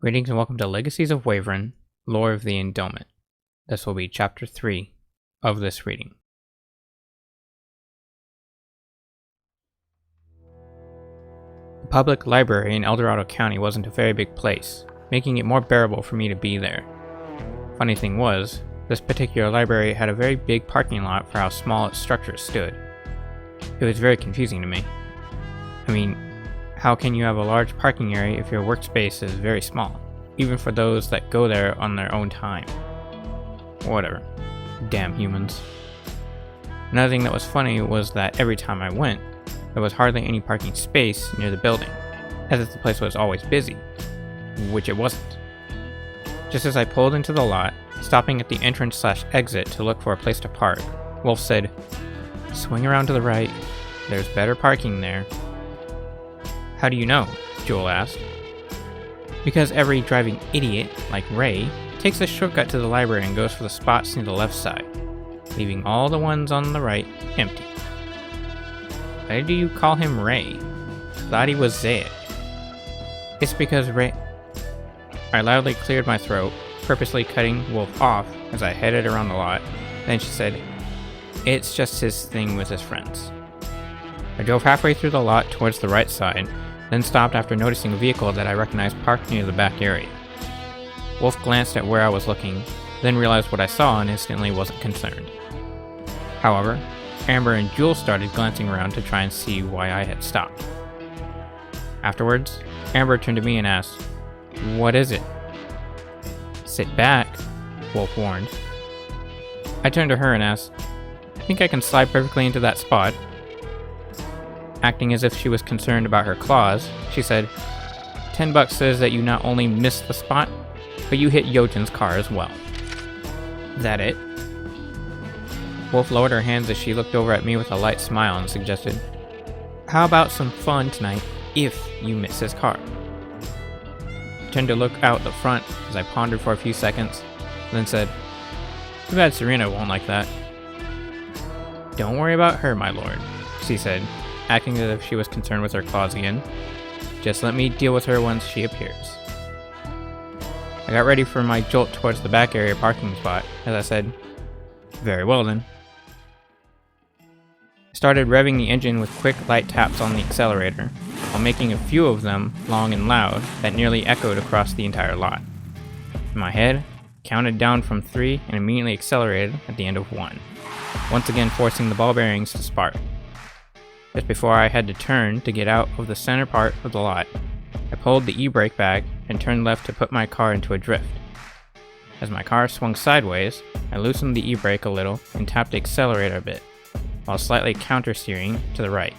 Greetings and welcome to Legacies of Wavryn, Lore of the Endelment. This will be Chapter 3 of this reading. The public library in El Dorado County wasn't a very big place, making it more bearable for me to be there. Funny thing was, this particular library had a very big parking lot for how small its structure stood. It was very confusing to me. I mean, how can you have a large parking area if your workspace is very small, even for those that go there on their own time? Whatever. Damn humans. Another thing that was funny was that every time I went, there was hardly any parking space near the building, as if the place was always busy, which it wasn't. Just as I pulled into the lot, stopping at the entrance/exit to look for a place to park, Wolf said, "Swing around to the right, there's better parking there." "How do you know?" Jewel asked. "Because every driving idiot, like Ray, takes a shortcut to the library and goes for the spots near the left side, leaving all the ones on the right empty." "Why do you call him Ray? Thought he was Zaec." "It's because Ray..." I loudly cleared my throat, purposely cutting Wolf off as I headed around the lot. Then she said, "It's just his thing with his friends." I drove halfway through the lot towards the right side, then stopped after noticing a vehicle that I recognized parked near the back area. Wolf glanced at where I was looking, then realized what I saw and instantly wasn't concerned. However, Amber and Jewel started glancing around to try and see why I had stopped. Afterwards, Amber turned to me and asked, "What is it?" "Sit back," Wolf warned. I turned to her and asked, "I think I can slide perfectly into that spot." Acting as if she was concerned about her claws, she said, $10 says that you not only missed the spot, but you hit Yojen's car as well." "That it?" Wolf lowered her hands as she looked over at me with a light smile and suggested, "How about some fun tonight if you miss his car?" I turned to look out the front as I pondered for a few seconds, then said, "Too bad Serena won't like that." "Don't worry about her, my lord," she said, acting as if she was concerned with her claws again. "Just let me deal with her once she appears." I got ready for my jolt towards the back area parking spot as I said, "Very well then." I started revving the engine with quick light taps on the accelerator, while making a few of them long and loud that nearly echoed across the entire lot. In my head, I counted down from 3 and immediately accelerated at the end of 1, once again forcing the ball bearings to spark. Just before I had to turn to get out of the center part of the lot, I pulled the e-brake back and turned left to put my car into a drift. As my car swung sideways, I loosened the e-brake a little and tapped the accelerator a bit, while slightly counter-steering to the right.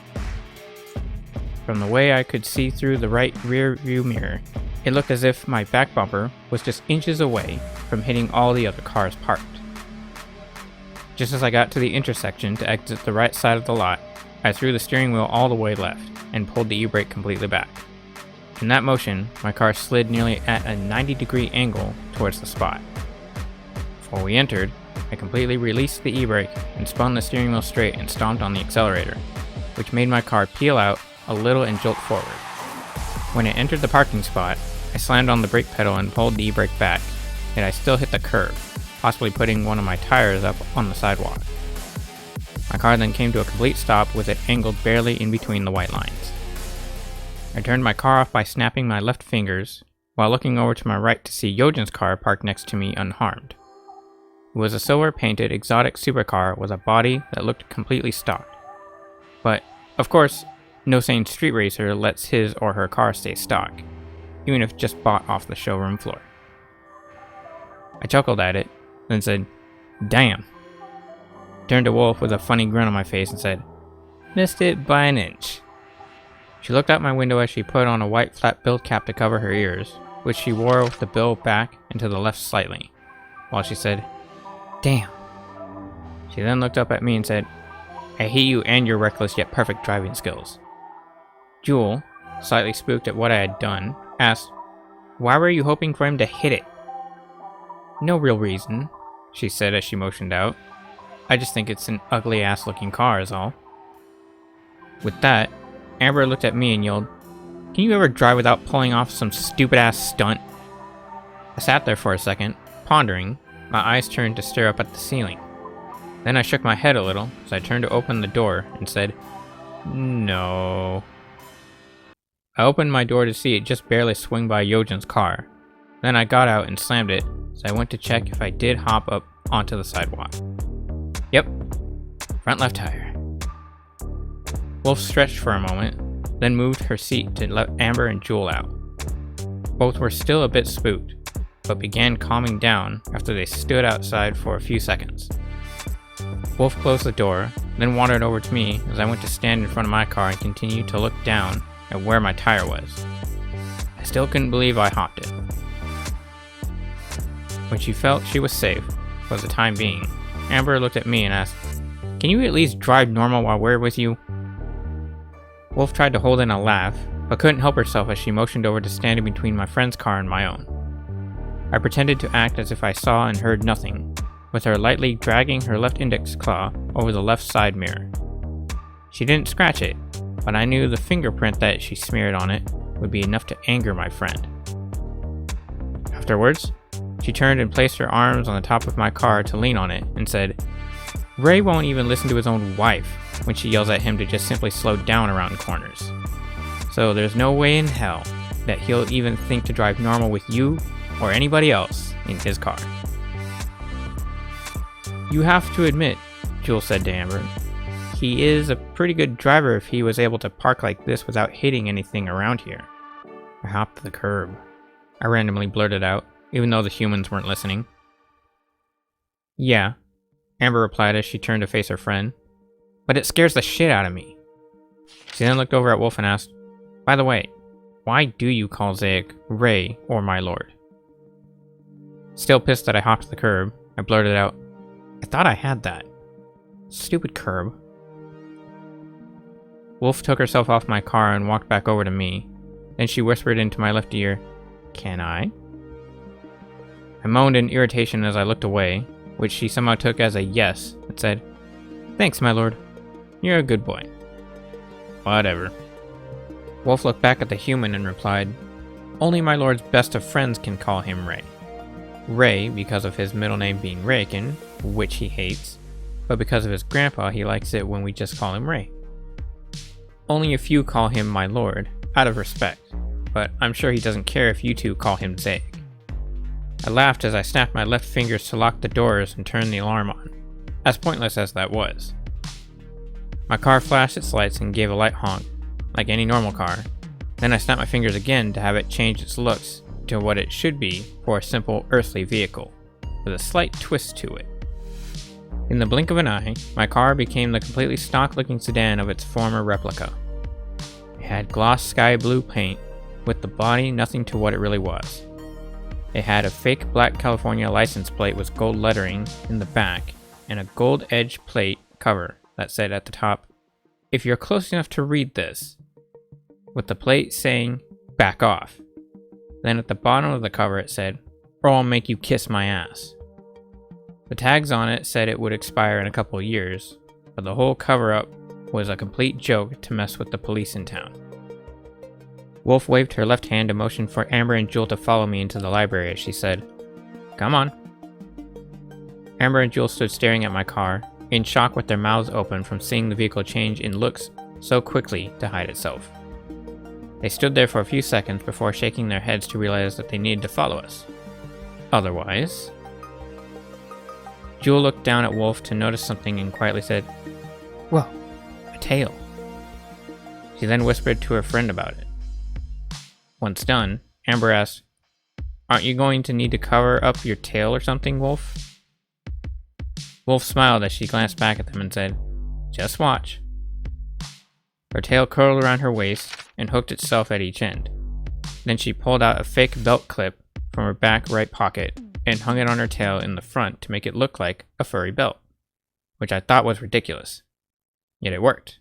From the way I could see through the right rear view mirror, it looked as if my back bumper was just inches away from hitting all the other cars parked. Just as I got to the intersection to exit the right side of the lot, I threw the steering wheel all the way left and pulled the e-brake completely back. In that motion, my car slid nearly at a 90-degree angle towards the spot. Before we entered, I completely released the e-brake and spun the steering wheel straight and stomped on the accelerator, which made my car peel out a little and jolt forward. When it entered the parking spot, I slammed on the brake pedal and pulled the e-brake back, yet I still hit the curb, possibly putting one of my tires up on the sidewalk. My car then came to a complete stop with it angled barely in between the white lines. I turned my car off by snapping my left fingers, while looking over to my right to see Yojen's car parked next to me unharmed. It was a silver-painted exotic supercar with a body that looked completely stock. But, of course, no sane street racer lets his or her car stay stock, even if just bought off the showroom floor. I chuckled at it, then said, "Damn." Turned to Wolf with a funny grin on my face and said, "Missed it by an inch." She looked out my window as she put on a white flat bill cap to cover her ears, which she wore with the bill back and to the left slightly, while she said, "Damn." She then looked up at me and said, "I hate you and your reckless yet perfect driving skills." Jewel, slightly spooked at what I had done, asked, "Why were you hoping for him to hit it?" "No real reason," she said as she motioned out. "I just think it's an ugly-ass looking car is all." With that, Amber looked at me and yelled, "Can you ever drive without pulling off some stupid-ass stunt?" I sat there for a second, pondering, my eyes turned to stare up at the ceiling. Then I shook my head a little as I turned to open the door and said, "No." I opened my door to see it just barely swing by Yojin's car. Then I got out and slammed it as I went to check if I did hop up onto the sidewalk. Yep, front left tire. Wolf stretched for a moment, then moved her seat to let Amber and Jewel out. Both were still a bit spooked, but began calming down after they stood outside for a few seconds. Wolf closed the door, then wandered over to me as I went to stand in front of my car and continued to look down at where my tire was. I still couldn't believe I hopped it. When she felt she was safe, for the time being, Amber looked at me and asked, "Can you at least drive normal while we're with you?" Wolf tried to hold in a laugh, but couldn't help herself as she motioned over to stand in between my friend's car and my own. I pretended to act as if I saw and heard nothing, with her lightly dragging her left index claw over the left side mirror. She didn't scratch it, but I knew the fingerprint that she smeared on it would be enough to anger my friend. Afterwards, she turned and placed her arms on the top of my car to lean on it and said, "Ray won't even listen to his own wife when she yells at him to just simply slow down around corners. So there's no way in hell that he'll even think to drive normal with you or anybody else in his car." "You have to admit," Jewel said to Amber, "he is a pretty good driver if he was able to park like this without hitting anything around here." "I hopped the curb," I randomly blurted out, even though the humans weren't listening. "Yeah," Amber replied as she turned to face her friend, "but it scares the shit out of me." She then looked over at Wolf and asked, "By the way, why do you call Zaec Ray or my lord?" Still pissed that I hopped the curb, I blurted out, "I thought I had that. Stupid curb." Wolf took herself off my car and walked back over to me. Then she whispered into my left ear, "Can I?" I moaned in irritation as I looked away, which she somehow took as a yes, and said, "Thanks, my lord. You're a good boy." "Whatever." Wolf looked back at the human and replied, "Only my lord's best of friends can call him Ray. Ray because of his middle name being Raykin, which he hates, but because of his grandpa he likes it when we just call him Ray. Only a few call him my lord, out of respect, but I'm sure he doesn't care if you two call him Zaec." I laughed as I snapped my left fingers to lock the doors and turn the alarm on, as pointless as that was. My car flashed its lights and gave a light honk, like any normal car. Then I snapped my fingers again to have it change its looks to what it should be for a simple earthly vehicle, with a slight twist to it. In the blink of an eye, my car became the completely stock-looking sedan of its former replica. It had gloss sky blue paint, with the body nothing to what it really was. It had a fake black California license plate with gold lettering in the back, and a gold edge plate cover that said at the top, "If you're close enough to read this," with the plate saying, "Back off." Then at the bottom of the cover it said, "Or I'll make you kiss my ass." The tags on it said it would expire in a couple of years, but the whole cover-up was a complete joke to mess with the police in town. Wolf waved her left hand to motion for Amber and Jewel to follow me into the library as she said, "Come on." Amber and Jewel stood staring at my car, in shock with their mouths open from seeing the vehicle change in looks so quickly to hide itself. They stood there for a few seconds before shaking their heads to realize that they needed to follow us. Otherwise... Jewel looked down at Wolf to notice something and quietly said, "Whoa, a tail." She then whispered to her friend about it. Once done, Amber asked, "Aren't you going to need to cover up your tail or something, Wolf?" Wolf smiled as she glanced back at them and said, "Just watch." Her tail curled around her waist and hooked itself at each end. Then she pulled out a fake belt clip from her back right pocket and hung it on her tail in the front to make it look like a furry belt, which I thought was ridiculous. Yet it worked.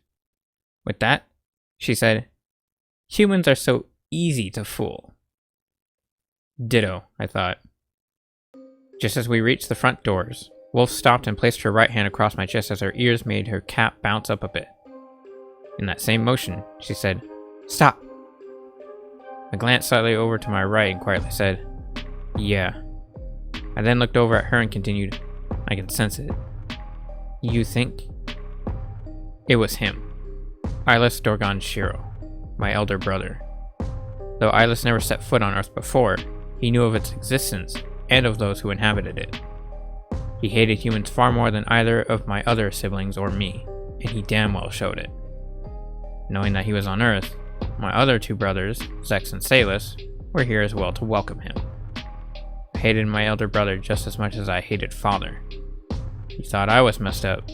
With that, she said, "Humans are so easy to fool." Ditto, I thought. Just as we reached the front doors, Wolf stopped and placed her right hand across my chest as her ears made her cap bounce up a bit. In that same motion, she said, "Stop." I glanced slightly over to my right and quietly said, Yeah. I then looked over at her and continued, I can sense it. You think? It was him. Eyeless Dorgon Shero, my elder brother. Though Eyeless never set foot on Earth before, he knew of its existence and of those who inhabited it. He hated humans far more than either of my other siblings or me, and he damn well showed it. Knowing that he was on Earth, my other two brothers, Zaec and Salus, were here as well to welcome him. I hated my elder brother just as much as I hated father. He thought I was messed up.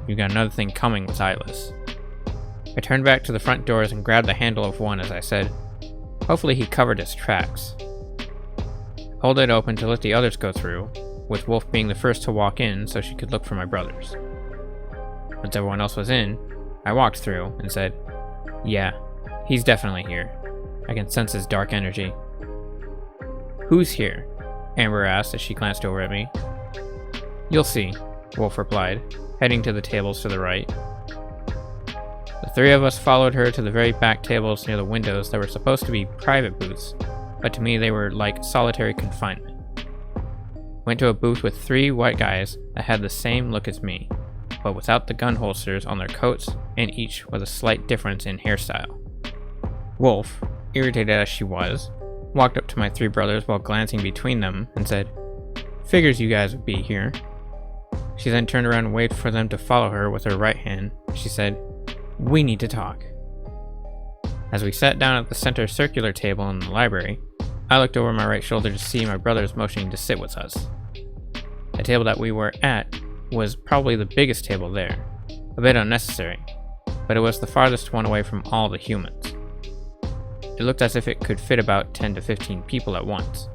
You got another thing coming with Eyeless. I turned back to the front doors and grabbed the handle of one as I said, hopefully he covered his tracks. I pulled it open to let the others go through, with Wolf being the first to walk in so she could look for my brothers. Once everyone else was in, I walked through and said, yeah, he's definitely here. I can sense his dark energy. Who's here? Amber asked as she glanced over at me. You'll see, Wolf replied, heading to the tables to the right. The three of us followed her to the very back tables near the windows that were supposed to be private booths, but to me they were like solitary confinement. Went to a booth with three white guys that had the same look as me, but without the gun holsters on their coats and each with a slight difference in hairstyle. Wolf, irritated as she was, walked up to my three brothers while glancing between them and said, figures you guys would be here. She then turned around and waited for them to follow her with her right hand. She said, we need to talk. As we sat down at the center circular table in the library, I looked over my right shoulder to see my brothers motioning to sit with us. The table that we were at was probably the biggest table there, a bit unnecessary, but it was the farthest one away from all the humans. It looked as if it could fit about 10 to 15 people at once.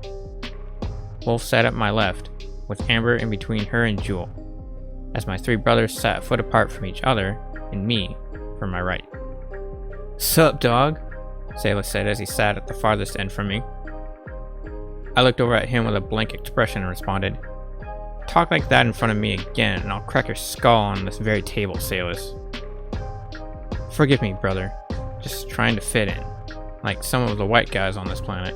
Wolf sat at my left, with Amber in between her and Jewel, as my three brothers sat a foot apart from each other, and me from my right. Sup, dog? Salus said as he sat at the farthest end from me. I looked over at him with a blank expression and responded, talk like that in front of me again and I'll crack your skull on this very table, Salus. Forgive me, brother. Just trying to fit in, like some of the white guys on this planet.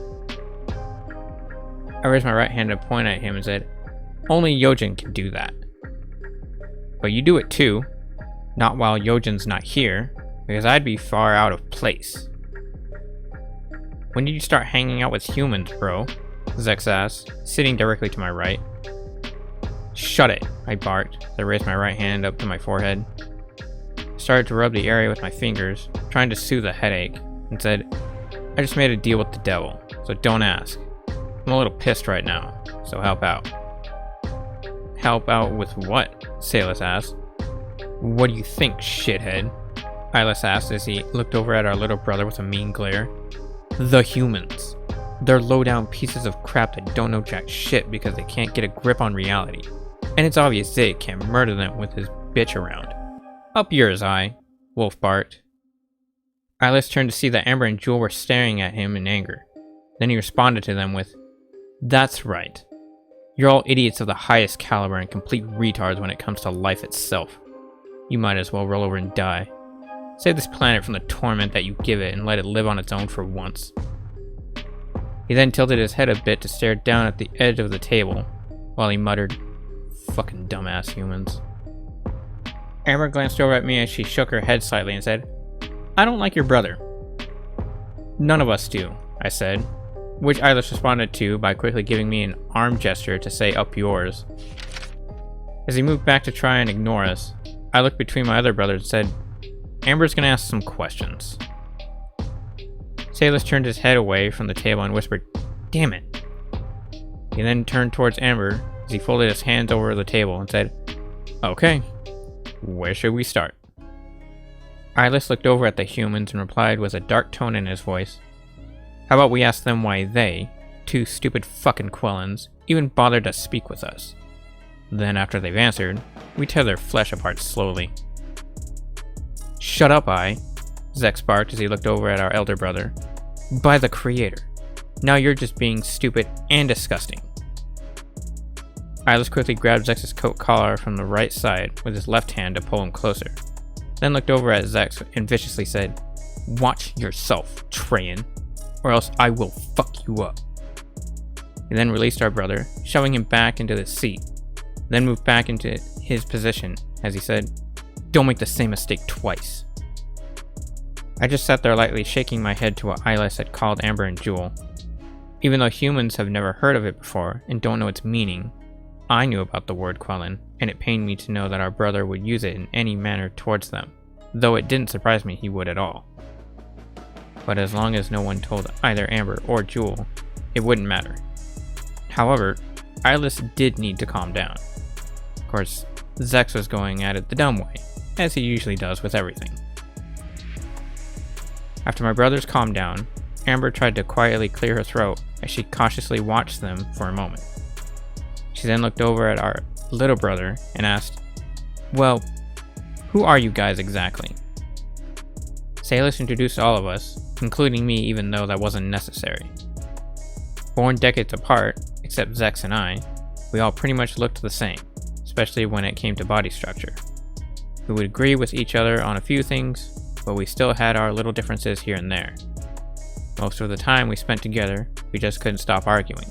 I raised my right hand to point at him and said, only Yojin can do that. But you do it too. Not while Yojin's not here, because I'd be far out of place. When did you start hanging out with humans, bro? Zaec asked, sitting directly to my right. Shut it, I barked, as I raised my right hand up to my forehead. I started to rub the area with my fingers, trying to soothe a headache, and said, I just made a deal with the devil, so don't ask. I'm a little pissed right now, so help out. Help out with what? Salus asked. What do you think, shithead? Eyeless asked as he looked over at our little brother with a mean glare. The humans. They're low-down pieces of crap that don't know jack shit because they can't get a grip on reality. And it's obvious Zaec can't murder them with his bitch around. Up yours, eye, Wolf barked. Eyeless turned to see that Amber and Jewel were staring at him in anger. Then he responded to them with, that's right. You're all idiots of the highest caliber and complete retards when it comes to life itself. You might as well roll over and die. Save this planet from the torment that you give it and let it live on its own for once. He then tilted his head a bit to stare down at the edge of the table, while he muttered, fucking dumbass humans. Amber glanced over at me as she shook her head slightly and said, I don't like your brother. None of us do, I said, which Eyeless responded to by quickly giving me an arm gesture to say up yours. As he moved back to try and ignore us, I looked between my other brothers and said, Amber's gonna ask some questions. Salus turned his head away from the table and whispered, damn it. He then turned towards Amber as he folded his hands over the table and said, okay, where should we start? Eyeless looked over at the humans and replied with a dark tone in his voice, how about we ask them why they, two stupid fucking Quellens, even bothered to speak with us? Then after they've answered, we tear their flesh apart slowly. Shut up, Eye, Zaec barked as he looked over at our elder brother. By the creator. Now you're just being stupid and disgusting. Eyeless quickly grabbed Zaec's coat collar from the right side with his left hand to pull him closer. Then looked over at Zaec and viciously said, watch yourself, Trayan, or else I will fuck you up. He then released our brother, shoving him back into the seat, then moved back into his position as he said, "Don't make the same mistake twice." I just sat there lightly shaking my head to what Eyeless had called Amber and Jewel. Even though humans have never heard of it before and don't know its meaning, I knew about the word Quellen, and it pained me to know that our brother would use it in any manner towards them, though it didn't surprise me he would at all. But as long as no one told either Amber or Jewel, it wouldn't matter. However, Eyeless did need to calm down. Of course, Zaec was going at it the dumb way, as he usually does with everything. After my brothers calmed down, Amber tried to quietly clear her throat as she cautiously watched them for a moment. She then looked over at our little brother and asked, "Well, who are you guys exactly?" Salis introduced all of us, including me even though that wasn't necessary. Born decades apart, except Zaec and I, we all pretty much looked the same, especially when it came to body structure. We would agree with each other on a few things, but we still had our little differences here and there. Most of the time we spent together, we just couldn't stop arguing.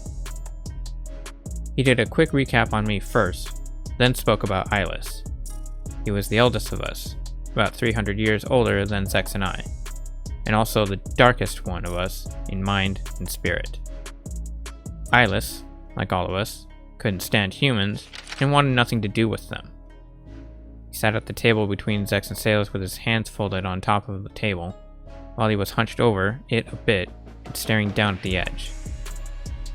He did a quick recap on me first, then spoke about Eyeless. He was the eldest of us, about 300 years older than Zaec and I, and also the darkest one of us in mind and spirit. Eyeless, like all of us, couldn't stand humans and wanted nothing to do with them. He sat at the table between Zaec and Salis with his hands folded on top of the table, while he was hunched over it a bit and staring down at the edge.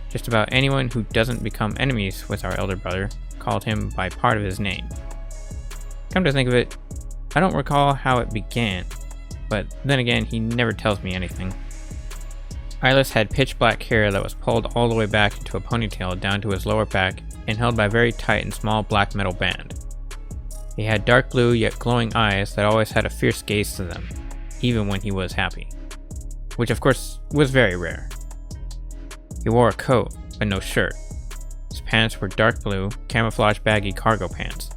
Just about anyone who doesn't become enemies with our elder brother called him by part of his name. Come to think of it, I don't recall how it began, but then again he never tells me anything. Eyeless had pitch black hair that was pulled all the way back into a ponytail down to his lower back and held by a very tight and small black metal band. He had dark blue yet glowing eyes that always had a fierce gaze to them, even when he was happy, which of course was very rare. He wore a coat, but no shirt. His pants were dark blue, camouflage baggy cargo pants,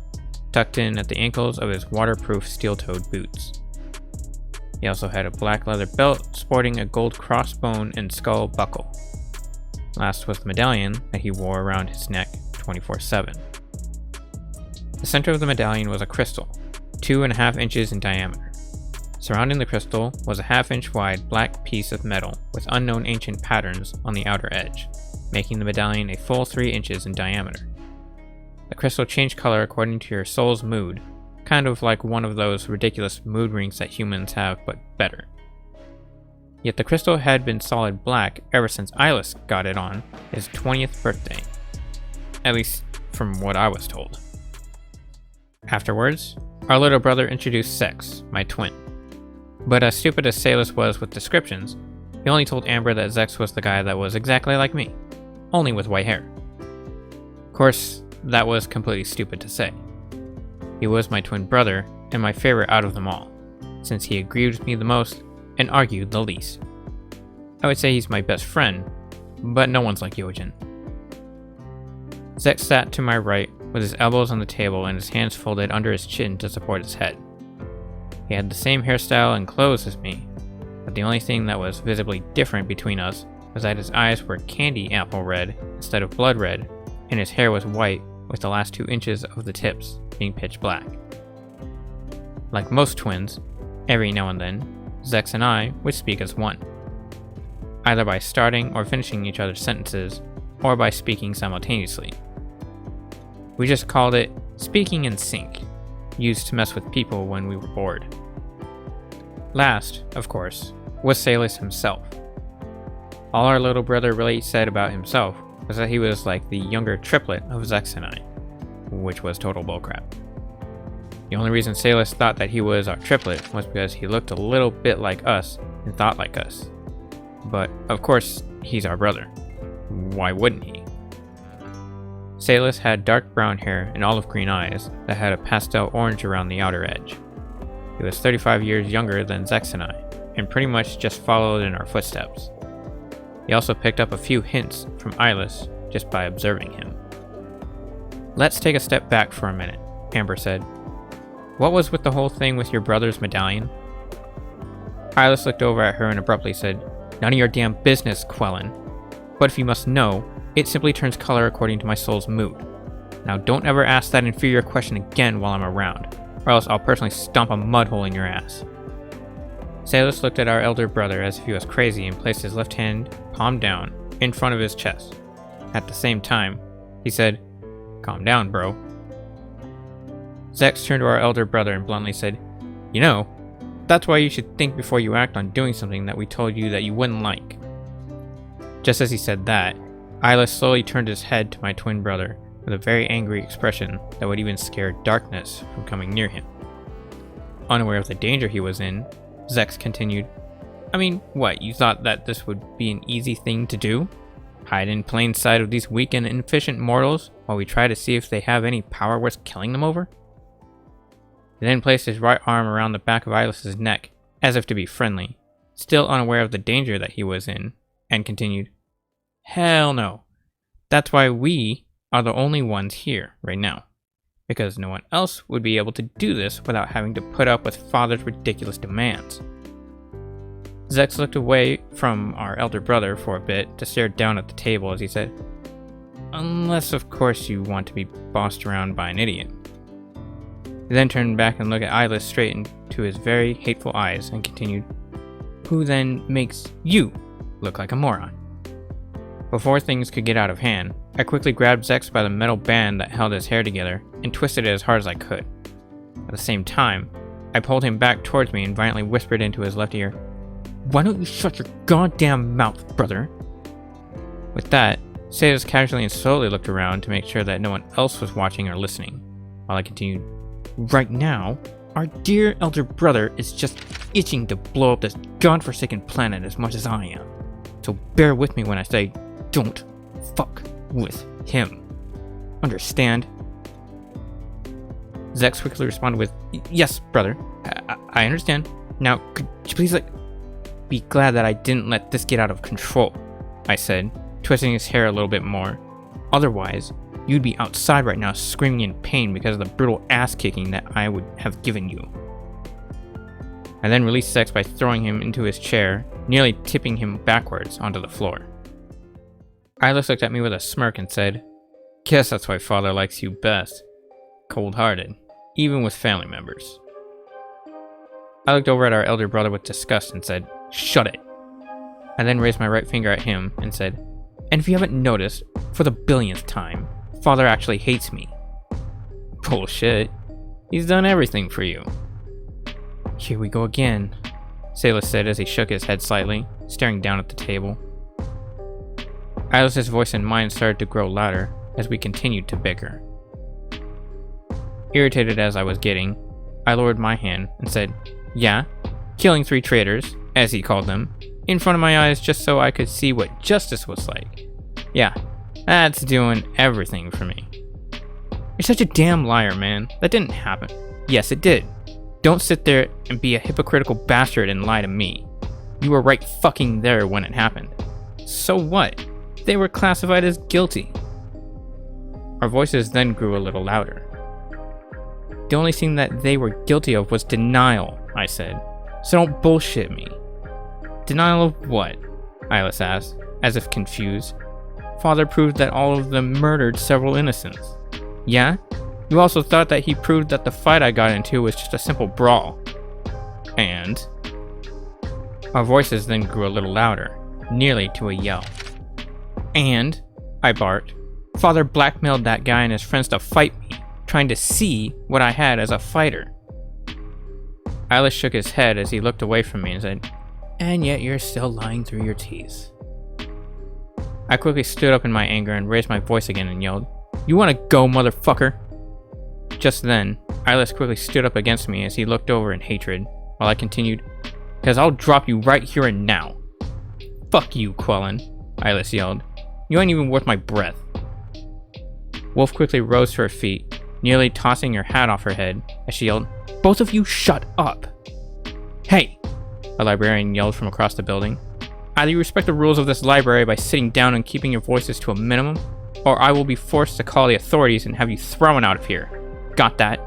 tucked in at the ankles of his waterproof steel-toed boots. He also had a black leather belt sporting a gold crossbone and skull buckle. Last was the medallion that he wore around his neck 24/7. The center of the medallion was a crystal, 2.5 inches in diameter. Surrounding the crystal was a 1/2 inch wide black piece of metal with unknown ancient patterns on the outer edge, making the medallion a full 3 inches in diameter. The crystal changed color according to your soul's mood, kind of like one of those ridiculous mood rings that humans have, but better. Yet the crystal had been solid black ever since Eyeless got it on his 20th birthday. At least from what I was told. Afterwards, our little brother introduced Zaec, my twin. But as stupid as Salis was with descriptions, he only told Amber that Zaec was the guy that was exactly like me, only with white hair. Of course, that was completely stupid to say. He was my twin brother, and my favorite out of them all, since he agreed with me the most and argued the least. I would say he's my best friend, but no one's like Yojin. Zaec sat to my right with his elbows on the table and his hands folded under his chin to support his head. He had the same hairstyle and clothes as me, but the only thing that was visibly different between us was that his eyes were candy apple red instead of blood red, and his hair was white with the last 2 inches of the tips being pitch black. Like most twins, every now and then, Zaec and I would speak as one, either by starting or finishing each other's sentences, or by speaking simultaneously. We just called it speaking in sync, used to mess with people when we were bored. Last, of course, was Salis himself. All our little brother really said about himself was that he was like the younger triplet of Zaec and I, which was total bullcrap. The only reason Salis thought that he was our triplet was because he looked a little bit like us and thought like us. But, of course, he's our brother. Why wouldn't he? Salis had dark brown hair and olive green eyes that had a pastel orange around the outer edge. He was 35 years younger than Zaec and I, and pretty much just followed in our footsteps. He also picked up a few hints from Eyeless just by observing him. "Let's take a step back for a minute," Amber said. "What was with the whole thing with your brother's medallion?" Eyeless looked over at her and abruptly said, "None of your damn business, Quellen. But if you must know, it simply turns color according to my soul's mood. Now don't ever ask that inferior question again while I'm around, or else I'll personally stomp a mud hole in your ass. Salus looked at our elder brother as if he was crazy and placed his left hand, palm down, in front of his chest. At the same time, he said, "Calm down, bro." Zaec turned to our elder brother and bluntly said, "You know, that's why you should think before you act on doing something that we told you that you wouldn't like." Just as he said that, Eyeless slowly turned his head to my twin brother with a very angry expression that would even scare darkness from coming near him. Unaware of the danger he was in, Zaec continued, "I mean, what, you thought that this would be an easy thing to do? Hide in plain sight of these weak and inefficient mortals while we try to see if they have any power worth killing them over?" He then placed his right arm around the back of Eyeless's neck, as if to be friendly, still unaware of the danger that he was in, and continued, "Hell no. That's why we are the only ones here right now. Because no one else would be able to do this without having to put up with Father's ridiculous demands." Zaec looked away from our elder brother for a bit to stare down at the table as he said, "Unless, of course, you want to be bossed around by an idiot." He then turned back and looked at Eyeless straight into his very hateful eyes and continued, "Who then makes you look like a moron?" Before things could get out of hand, I quickly grabbed Zaec by the metal band that held his hair together and twisted it as hard as I could. At the same time, I pulled him back towards me and violently whispered into his left ear, "Why don't you shut your goddamn mouth, brother?" With that, Sayus casually and slowly looked around to make sure that no one else was watching or listening, while I continued, "Right now, our dear elder brother is just itching to blow up this godforsaken planet as much as I am. So bear with me when I say, don't fuck with him. Understand?" Zaec quickly responded with, "Yes, brother. I understand. Now, could you please, be glad that I didn't let this get out of control," I said, twisting his hair a little bit more. "Otherwise, you'd be outside right now screaming in pain because of the brutal ass-kicking that I would have given you." I then released Zaec by throwing him into his chair, nearly tipping him backwards onto the floor. Eyeless looked at me with a smirk and said, "Guess that's why Father likes you best. Cold-hearted, even with family members." I looked over at our elder brother with disgust and said, "Shut it." I then raised my right finger at him and said, "And if you haven't noticed, for the billionth time, Father actually hates me." "Bullshit. He's done everything for you." "Here we go again," Salus said as he shook his head slightly, staring down at the table. Eyeless's voice and mine started to grow louder as we continued to bicker. Irritated as I was getting, I lowered my hand and said, "Yeah, killing 3 traitors, as he called them, in front of my eyes just so I could see what justice was like. Yeah, that's doing everything for me." "You're such a damn liar, man. That didn't happen." "Yes, it did. Don't sit there and be a hypocritical bastard and lie to me. You were right fucking there when it happened." "So what? They were classified as guilty." Our voices then grew a little louder. "The only thing that they were guilty of was denial," I said. "So don't bullshit me." "Denial of what?" Eyeless asked, as if confused. "Father proved that all of them murdered several innocents." "Yeah? You also thought that he proved that the fight I got into was just a simple brawl." "And?" Our voices then grew a little louder, nearly to a yell. "And," I barked, "Father blackmailed that guy and his friends to fight me, trying to see what I had as a fighter." Eyeless shook his head as he looked away from me and said, "And yet you're still lying through your teeth." I quickly stood up in my anger and raised my voice again and yelled, "You wanna go, motherfucker?" Just then, Eyeless quickly stood up against me as he looked over in hatred, while I continued, "'Cause I'll drop you right here and now." "Fuck you, Quellen," Eyeless yelled. "You ain't even worth my breath." Wolf quickly rose to her feet, nearly tossing her hat off her head, as she yelled, "Both of you shut up!" "Hey!" a librarian yelled from across the building. "Either you respect the rules of this library by sitting down and keeping your voices to a minimum, or I will be forced to call the authorities and have you thrown out of here. Got that?"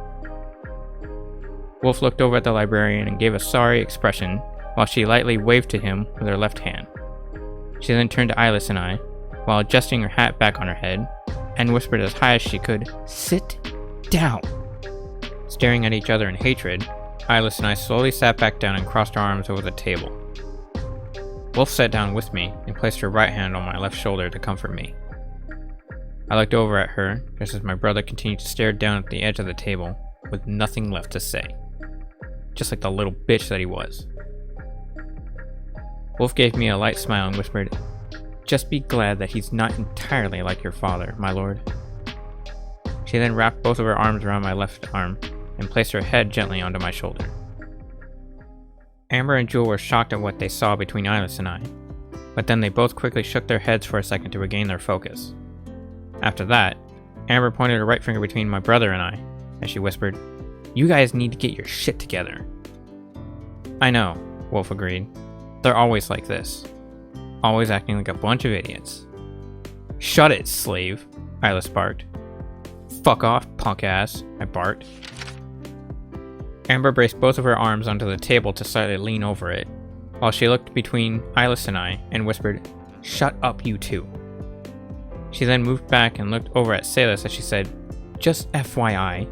Wolf looked over at the librarian and gave a sorry expression while she lightly waved to him with her left hand. She then turned to Eyeless and I, while adjusting her hat back on her head, and whispered as high as she could, "Sit down." Staring at each other in hatred, Eyeless and I slowly sat back down and crossed our arms over the table. Wolf sat down with me and placed her right hand on my left shoulder to comfort me. I looked over at her just as my brother continued to stare down at the edge of the table with nothing left to say. Just like the little bitch that he was. Wolf gave me a light smile and whispered, "Just be glad that he's not entirely like your father, my lord." She then wrapped both of her arms around my left arm and placed her head gently onto my shoulder. Amber and Jewel were shocked at what they saw between Eyeless and I, but then they both quickly shook their heads for a second to regain their focus. After that, Amber pointed her right finger between my brother and I, as she whispered, "You guys need to get your shit together." "I know," Wolf agreed. "They're always like this. Always acting like a bunch of idiots." "Shut it, slave," Eyeless barked. "Fuck off, punk ass," I barked. Amber braced both of her arms onto the table to slightly lean over it, while she looked between Eyeless and I and whispered, "Shut up, you two." She then moved back and looked over at Salus as she said, "Just FYI,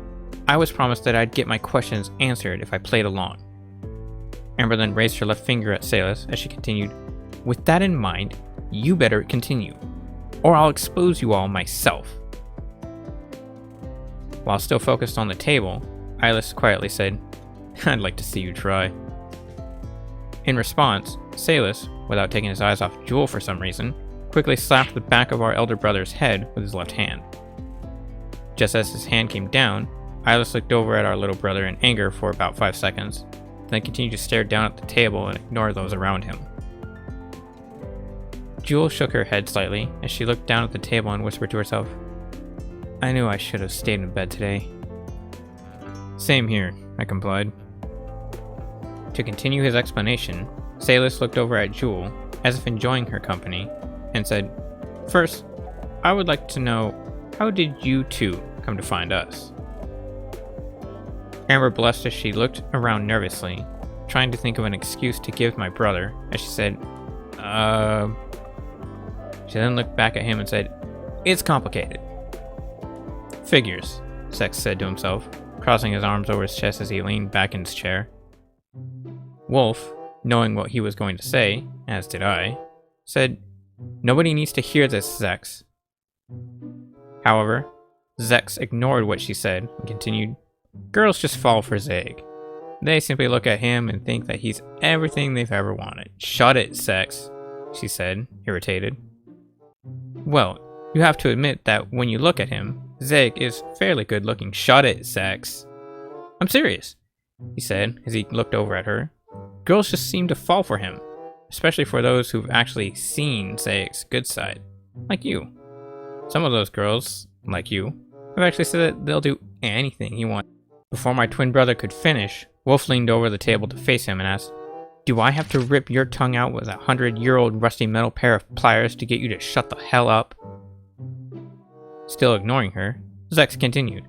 I was promised that I'd get my questions answered if I played along." Amber then raised her left finger at Salus as she continued, "With that in mind, you better continue, or I'll expose you all myself." While still focused on the table, Eyeless quietly said, "I'd like to see you try." In response, Salus, without taking his eyes off Jewel for some reason, quickly slapped the back of our elder brother's head with his left hand. Just as his hand came down, Eyeless looked over at our little brother in anger for about 5 seconds, then continued to stare down at the table and ignore those around him. Jewel shook her head slightly as she looked down at the table and whispered to herself, "I knew I should have stayed in bed today." "Same here," I complied. To continue his explanation, Salus looked over at Jewel, as if enjoying her company, and said, "First, I would like to know, how did you two come to find us?" Amber blushed as she looked around nervously, trying to think of an excuse to give my brother, as she said, She then looked back at him and said, "It's complicated." "Figures," Zaec said to himself, crossing his arms over his chest as he leaned back in his chair. Wolf, knowing what he was going to say, as did I, said, "Nobody needs to hear this, Zaec." However, Zaec ignored what she said and continued, "Girls just fall for Zaec. They simply look at him and think that he's everything they've ever wanted." "Shut it, Zaec," she said, irritated. "Well, you have to admit that when you look at him, Zaec is fairly good looking." "Shut it, Zaec." "I'm serious," he said as he looked over at her. "Girls just seem to fall for him, especially for those who've actually seen Zaec's good side, like you. Some of those girls, like you, have actually said that they'll do anything he wants." Before my twin brother could finish, Wolf leaned over the table to face him and asked, "Do I have to rip your tongue out with a 100-year-old rusty metal pair of pliers to get you to shut the hell up?" Still ignoring her, Zaec continued,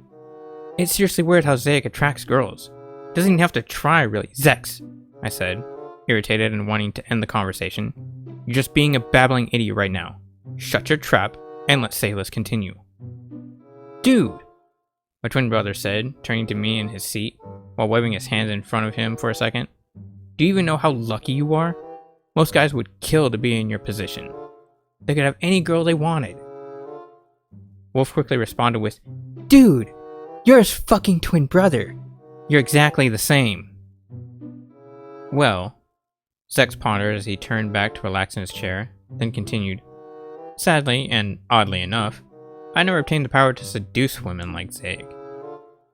"It's seriously weird how Zaec attracts girls. Doesn't even have to try, really." "Zaec," I said, irritated and wanting to end the conversation. "You're just being a babbling idiot right now. Shut your trap and let Salus continue." "Dude," my twin brother said, turning to me in his seat, while waving his hands in front of him for a second. "Do you even know how lucky you are? Most guys would kill to be in your position. They could have any girl they wanted." Wolf quickly responded with, "Dude, you're his fucking twin brother. You're exactly the same." "Well," Zaec pondered as he turned back to relax in his chair, then continued, "Sadly, and oddly enough, I never obtained the power to seduce women like Zaec.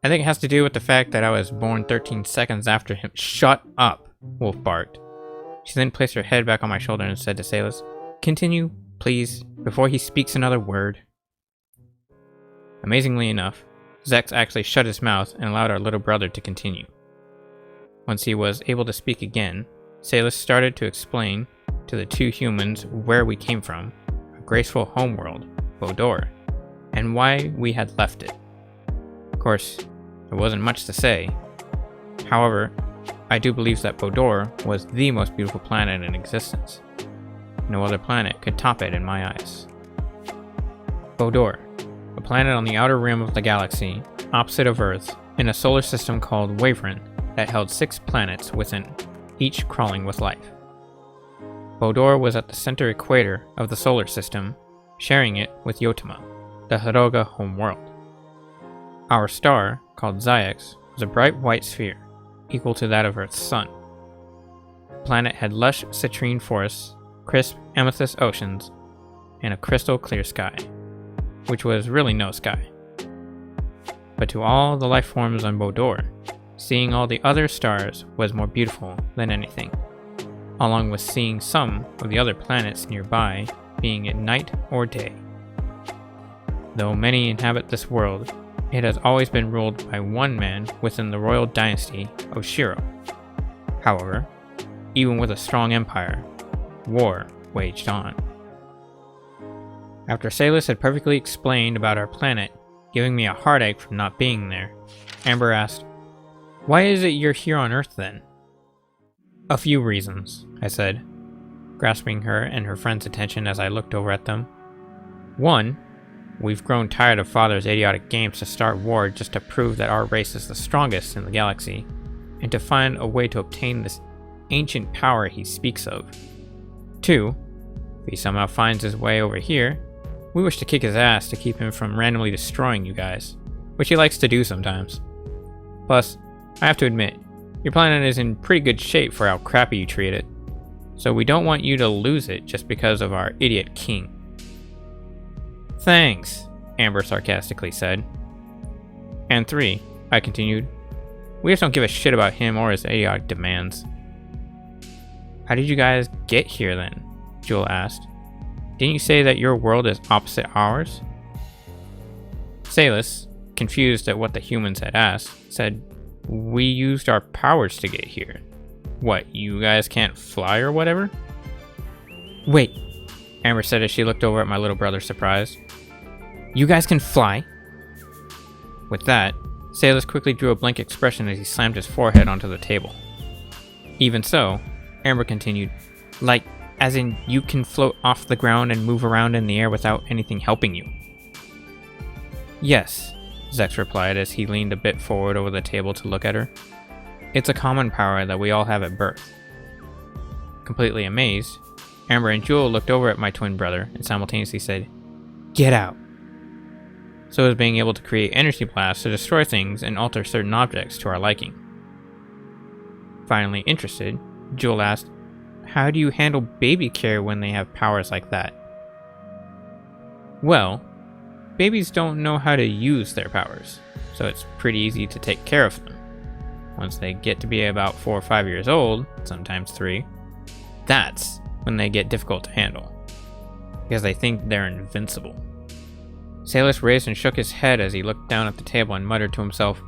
I think it has to do with the fact that I was born 13 seconds after him." "Shut up," Wolf barked. She then placed her head back on my shoulder and said to Salus, "Continue, please, before he speaks another word." Amazingly enough, Zaec actually shut his mouth and allowed our little brother to continue. Once he was able to speak again, Salus started to explain to the two humans where we came from, a graceful homeworld, Bodor, and why we had left it. Of course, there wasn't much to say. However, I do believe that Bodor was the most beautiful planet in existence. No other planet could top it in my eyes. Bodor, a planet on the outer rim of the galaxy, opposite of Earth, in a solar system called Wavryn that held 6 planets within, each crawling with life. Bodor was at the center equator of the solar system, sharing it with Yotima, the Hiroga homeworld. Our star, called Zaec, was a bright white sphere, equal to that of Earth's sun. The planet had lush citrine forests, crisp amethyst oceans, and a crystal clear sky, which was really no sky. But to all the life forms on Bodor, seeing all the other stars was more beautiful than anything, along with seeing some of the other planets nearby being at night or day. Though many inhabit this world, it has always been ruled by one man within the royal dynasty of Shero. However, even with a strong empire, war waged on. After Salus had perfectly explained about our planet, giving me a heartache from not being there, Amber asked, "Why is it you're here on Earth then?" "A few reasons," I said, grasping her and her friend's attention as I looked over at them. "One, we've grown tired of Father's idiotic games to start war just to prove that our race is the strongest in the galaxy, and to find a way to obtain this ancient power he speaks of. Two, if he somehow finds his way over here, we wish to kick his ass to keep him from randomly destroying you guys, which he likes to do sometimes. Plus, I have to admit, your planet is in pretty good shape for how crappy you treat it, so we don't want you to lose it just because of our idiot king." "Thanks," Amber sarcastically said. "And three," I continued, "we just don't give a shit about him or his idiotic demands." "How did you guys get here then?" Jewel asked. "Didn't you say that your world is opposite ours?" Salus, confused at what the humans had asked, said, "We used our powers to get here. What, you guys can't fly or whatever?" "Wait," Amber said as she looked over at my little brother surprised. "You guys can fly?" With that, Salus quickly drew a blank expression as he slammed his forehead onto the table. Even so, Amber continued, "Like, as in you can float off the ground and move around in the air without anything helping you?" "Yes," Zaec replied as he leaned a bit forward over the table to look at her. "It's a common power that we all have at birth." Completely amazed, Amber and Jewel looked over at my twin brother and simultaneously said, "Get out." So as being able to create energy blasts to destroy things and alter certain objects to our liking. Finally interested, Jewel asked, "How do you handle baby care when they have powers like that?" "Well, babies don't know how to use their powers, so it's pretty easy to take care of them. Once they get to be about 4 or 5 years old, sometimes 3, that's when they get difficult to handle, because they think they're invincible." Salus raised and shook his head as he looked down at the table and muttered to himself,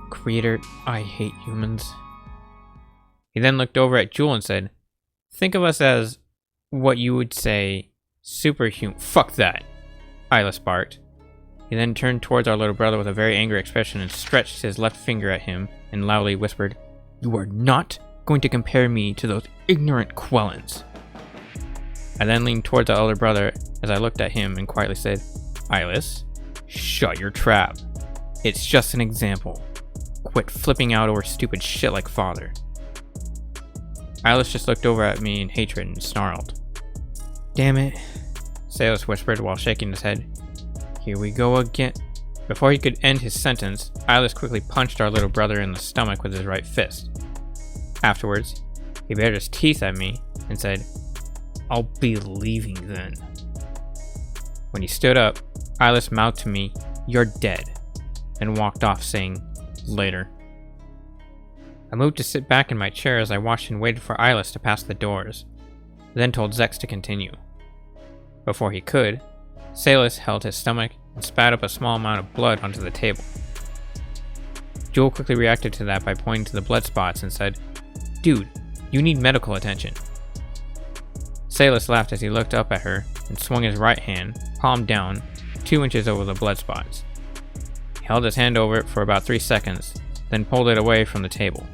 "Creator, I hate humans." He then looked over at Jewel and said, "Think of us as what you would say superhuman." "Fuck that," Eyeless barked. He then turned towards our little brother with a very angry expression and stretched his left finger at him and loudly whispered, "You are not going to compare me to those ignorant Quellans." I then leaned towards the elder brother as I looked at him and quietly said, "Eyeless, shut your trap. It's just an example. Quit flipping out over stupid shit like father." Eyeless just looked over at me in hatred and snarled. "Damn it," Salus whispered while shaking his head. "Here we go again." Before he could end his sentence, Eyeless quickly punched our little brother in the stomach with his right fist. Afterwards, he bared his teeth at me and said, "I'll be leaving then." When he stood up, Eyeless mouthed to me, "You're dead," and walked off saying, "Later." I moved to sit back in my chair as I watched and waited for Eyeless to pass the doors, then told Zaec to continue. Before he could, Salus held his stomach and spat up a small amount of blood onto the table. Jewel quickly reacted to that by pointing to the blood spots and said, "Dude, you need medical attention." Salus laughed as he looked up at her and swung his right hand, palm down, 2 inches over the blood spots. He held his hand over it for about 3 seconds, then pulled it away from the table.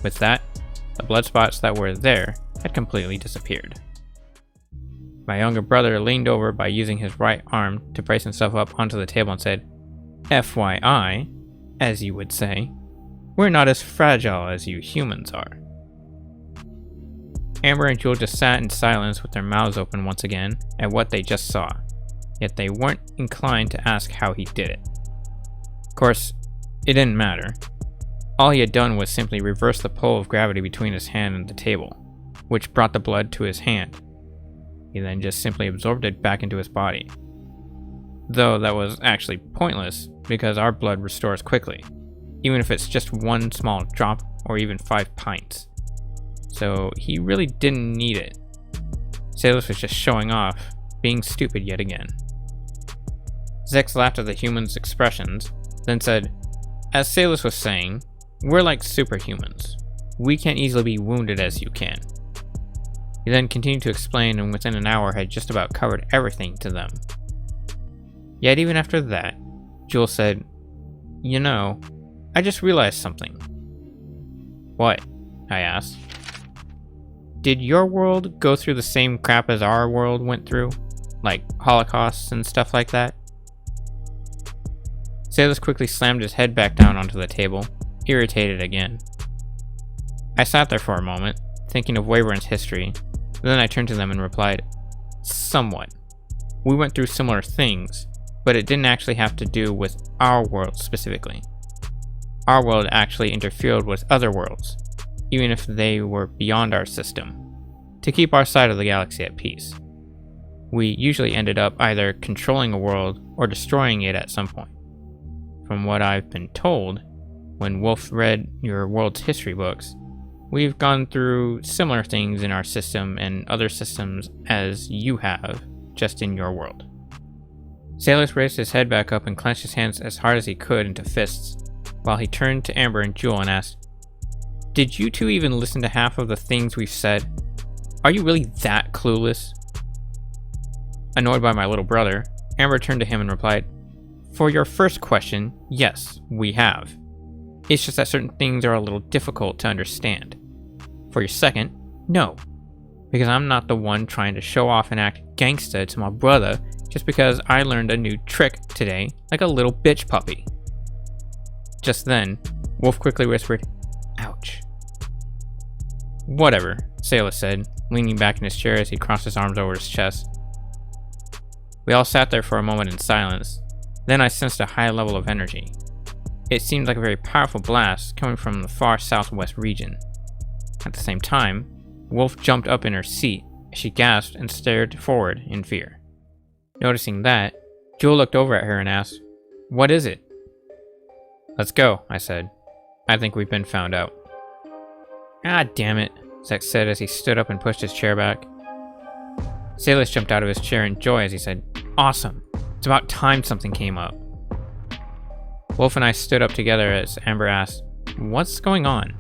With that, the blood spots that were there had completely disappeared. My younger brother leaned over by using his right arm to brace himself up onto the table and said, FYI, as you would say, we're not as fragile as you humans are. Amber and Jewel just sat in silence with their mouths open once again at what they just saw, yet they weren't inclined to ask how he did it. Of course, it didn't matter. All he had done was simply reverse the pull of gravity between his hand and the table, which brought the blood to his hand. He then just simply absorbed it back into his body. Though that was actually pointless, because our blood restores quickly, even if it's just one small drop or even 5 pints. So he really didn't need it. Salus was just showing off, being stupid yet again. Zaec laughed at the human's expressions, then said, as Salus was saying, we're like superhumans. We can't easily be wounded as you can. He then continued to explain and within an hour had just about covered everything to them. Yet even after that, Jewel said, you know, I just realized something. What? I asked. Did your world go through the same crap as our world went through? Like holocausts and stuff like that? Salus quickly slammed his head back down onto the table, irritated again. I sat there for a moment, thinking of Wavryn's history, then I turned to them and replied, somewhat. We went through similar things, but it didn't actually have to do with our world specifically. Our world actually interfered with other worlds, even if they were beyond our system, to keep our side of the galaxy at peace. We usually ended up either controlling a world or destroying it at some point. From what I've been told, when Wolf read your world's history books, we've gone through similar things in our system and other systems as you have, just in your world. Salus raised his head back up and clenched his hands as hard as he could into fists, while he turned to Amber and Jewel and asked, did you two even listen to half of the things we've said? Are you really that clueless? Annoyed by my little brother, Amber turned to him and replied, for your first question, yes, we have. It's just that certain things are a little difficult to understand. For your second, no. Because I'm not the one trying to show off and act gangsta to my brother just because I learned a new trick today like a little bitch puppy. Just then, Wolf quickly whispered, ouch. Whatever, Salus said, leaning back in his chair as he crossed his arms over his chest. We all sat there for a moment in silence. Then I sensed a high level of energy. It seemed like a very powerful blast coming from the far southwest region. At the same time, Wolf jumped up in her seat as she gasped and stared forward in fear. Noticing that, Jewel looked over at her and asked, what is it? Let's go, I said. I think we've been found out. Ah, damn it, Zaec said as he stood up and pushed his chair back. Salus jumped out of his chair in joy as he said, awesome, it's about time something came up. Wolf and I stood up together as Amber asked, what's going on?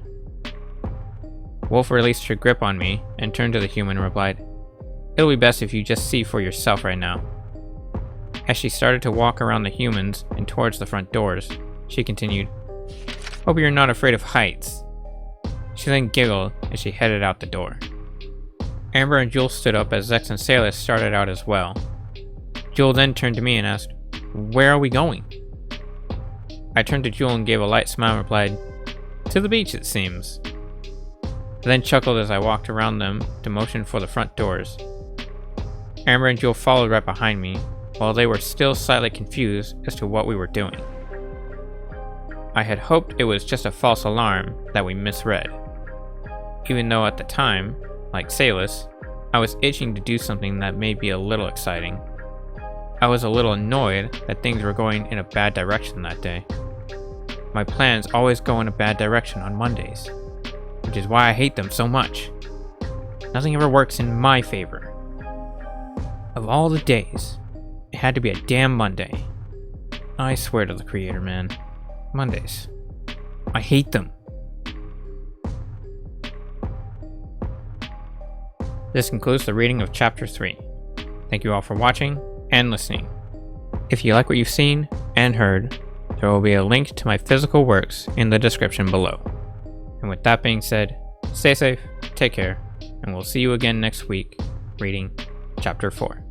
Wolf released her grip on me and turned to the human and replied, it'll be best if you just see for yourself right now. As she started to walk around the humans and towards the front doors, she continued, hope you're not afraid of heights. She then giggled as she headed out the door. Amber and Jewel stood up as Zaec and Salus started out as well. Jewel then turned to me and asked, where are we going? I turned to Jewel and gave a light smile and replied, to the beach it seems. I then chuckled as I walked around them to motion for the front doors. Amber and Jewel followed right behind me, while they were still slightly confused as to what we were doing. I had hoped it was just a false alarm that we misread. Even though at the time, like Salus, I was itching to do something that may be a little exciting. I was a little annoyed that things were going in a bad direction that day. My plans always go in a bad direction on Mondays, which is why I hate them so much. Nothing ever works in my favor. Of all the days, it had to be a damn Monday. I swear to the creator, man. Mondays. I hate them. This concludes the reading of Chapter 3. Thank you all for watching and listening. If you like what you've seen and heard, there will be a link to my physical works in the description below. And with that being said, stay safe, take care, and we'll see you again next week, reading Chapter 4.